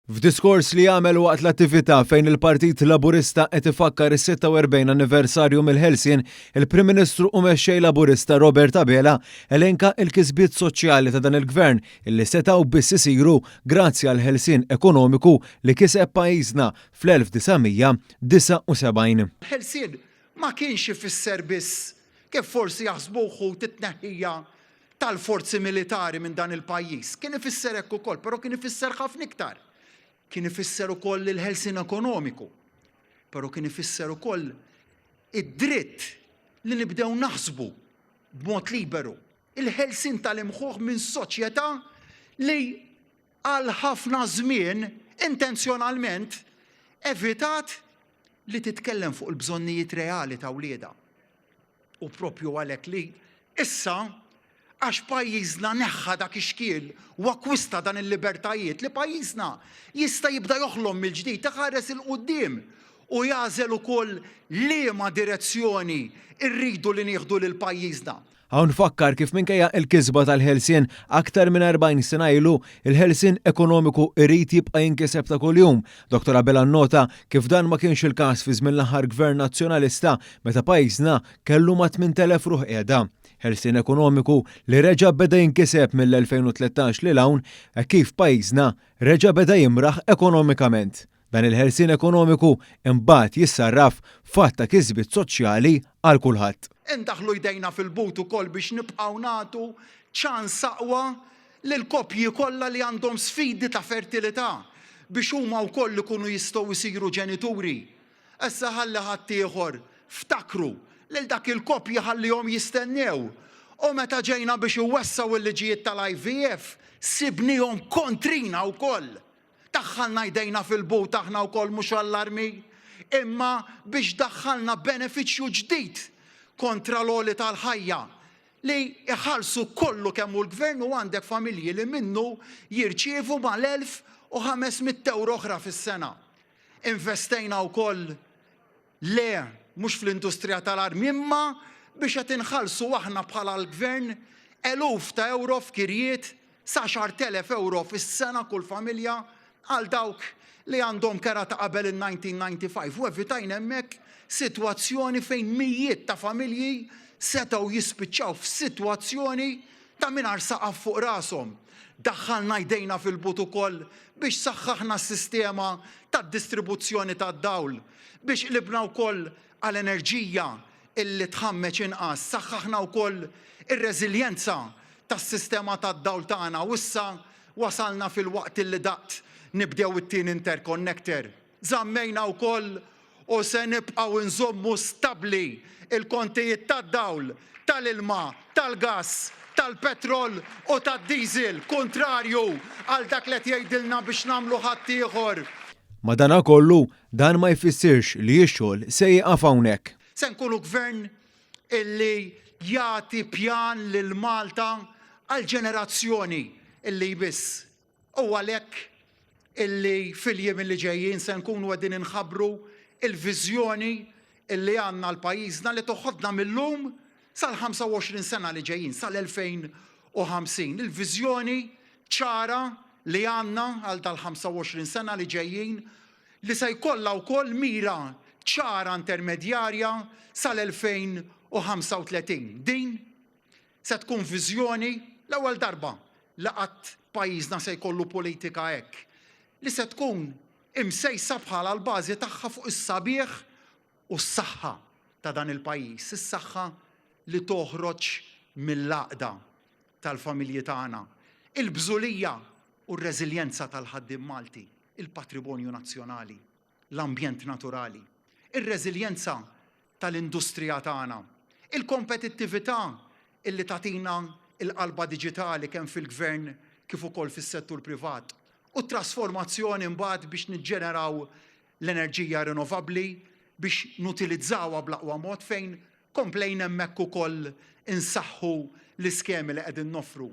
F'diskors li għamel waqt l-attività fejn il-Partit Laburista qed ifakkar is-46 anniversarju mill-Ħelsien, il-Prim Ministru u mexxej Laburista Robert Abela elenka l-kisbiet soċjali ta' dan il-Gvern illi setgħu biss isiru grazzi għal ħelsien ekonomiku li kiseb pajjiżna fl-1979. Ħelsien ma kienx ifisser biss kif forsi jaħsbuh titneħħija tal-forzi militari minn dan il-pajjiż. Kien ifisser hekk ukoll, però kien ifisser ħafna iktar. Kien ifisser ukoll il-ħelsien ekonomiku, però kien ifisser ukoll id-dritt li nibdew naħsbu b'mod liberu. Il-ħelsien tal-imħuħ minn soċjetà li għal ħafna żmien intenzjonalment evitat li titkellem fuq il-bżonnijiet reali ta' wlieda. U propju għalhekk li issa għax pajjiżna neħħa dak ix-xkiel u akkwista dan il-libertajiet li pajjiżna jista' jibda joħlom mill-ġdid iħares il-quddiem u jażel ukoll liema direzzjoni rridu li nieħdu lil pajjiżna. Hawn fakkar kif minkejja l-kisba tal-ħelsien aktar minn 40 sena ilu il-ħelsien ekonomiku irid jibqa' jinkiseb ta' kuljum. Dr. Abela nnota kif dan ma kienx il-każ fi żmien l-aħħar Gvern Nazzjonalista meta pajjiżna kellu ma' 8,000 ruħ qiegħda. Ħelsien ekonomiku li reġa' beda jinkiseb mill-2013 lil hawn kif pajjiżna reġa' beda jimraħ ekonomikament. Dan il-ħelsien ekonomiku imbagħad jissarraf fatt ta' kisbiet soċjali għal kulħadd. Indaħlu jdejna fil-but ukoll biex nibqgħu nagħtu ċans aqwa lil koppji kollha li għandhom sfidi ta' fertilità biex huma wkoll ikunu jistgħu jsiru ġenituri. Issa ħalli ħadd ieħor ftakru lil dak il-koppji ħallihom jistennew. U meta ġejna biex iwessaw il-liġijiet tal-IVF sibnihom kontrina wkoll. Daħħalna jdejna fil-but aħna wkoll mhux allarmi, imma biex daħħalna benefiċċju ġdid kontra l-għoli tal-ħajja li iħallsu kollu kemm hu l-Gvern u għandek familji li minnu jirċievu mal-1,500 euro oħra fis-sena. Investejna wkoll le mhux fl-industrija tal-armi imma biex qed inħallsu aħna bħala l-Gvern eluf ta' euro f'kirjiet sa 10,000 euro fis-sena kull familja għal dawk li għandhom kera ta' qabel il-1995 u evitajna hemmhekk sitwazzjoni fejn mijiet ta' familji setgħu jispiċċaw f'sitwazzjoni ta' mingħajr saqaf fuq rashom. Daħħalna jdejna fil-but ukoll biex saħħaħna s-sistema tad-distribuzzjoni tad-dawl, biex qlibna wkoll għall-enerġija illi tħammeġ inqas, saħħaħna wkoll ir-reżiljenza tas-sistema tad-dawl tagħna u issa wasalna fil-waqt illi daqt nibdew it-tieni interconnector. Żammejna wkoll u se nibqgħu nżommu stabbli il-kontijiet tad-dawl, tal-ilma, tal-gass, tal-petrol u tad-diesel, kontrarju għal dak li jgħidilna biex nagħmlu ħadd ieħor. Madankollu dan ma jfissirx li x-xogħol se jieqaf hawnhekk. Se nkunu gvern illi jagħti pjan lil Malta għal ġenerazzjoni illi jbiss. U għalhekk illi fil-jiem illi ġejjin se nkunu qegħdin inħabbru il-viżjoni illi għandna l-pajjiżna li toħodna mill-lum sal-25 sena li ġejjin, sal-2050. Il-viżjoni ċara li għandna għal tal-25 sena li ġejjin li se jkollha wkoll mira ċara intermedjarja sal-2035. Din se tkun viżjoni l-ewwel darba li qatt pajjiżna se jkollu politika hekk li se tkun imsejsa bħala l-bażi tagħha fuq is-sabiħ u s-saħħa ta' dan il-pajjiż, is-saħħa li toħroġ mill-laqda tal-familji tagħna, il-bżulija u r-reżiljenza tal-ħaddiem Malti, il-patrimonju nazzjonali, l-ambjent naturali, ir-reżiljenza tal-industrija tagħna, il-kompetittività illi tagħtina l-qalba diġitali kemm fil-Gvern kif ukoll fis-settur privat u t-trasformazzjoni mbagħad biex niġġeneraw l-enerġija rinnovabbli biex nutilizzawha bl-aqwa mod fejn komplejna hemmhekk ukoll insaħħu l-iskemi li qegħdin noffru.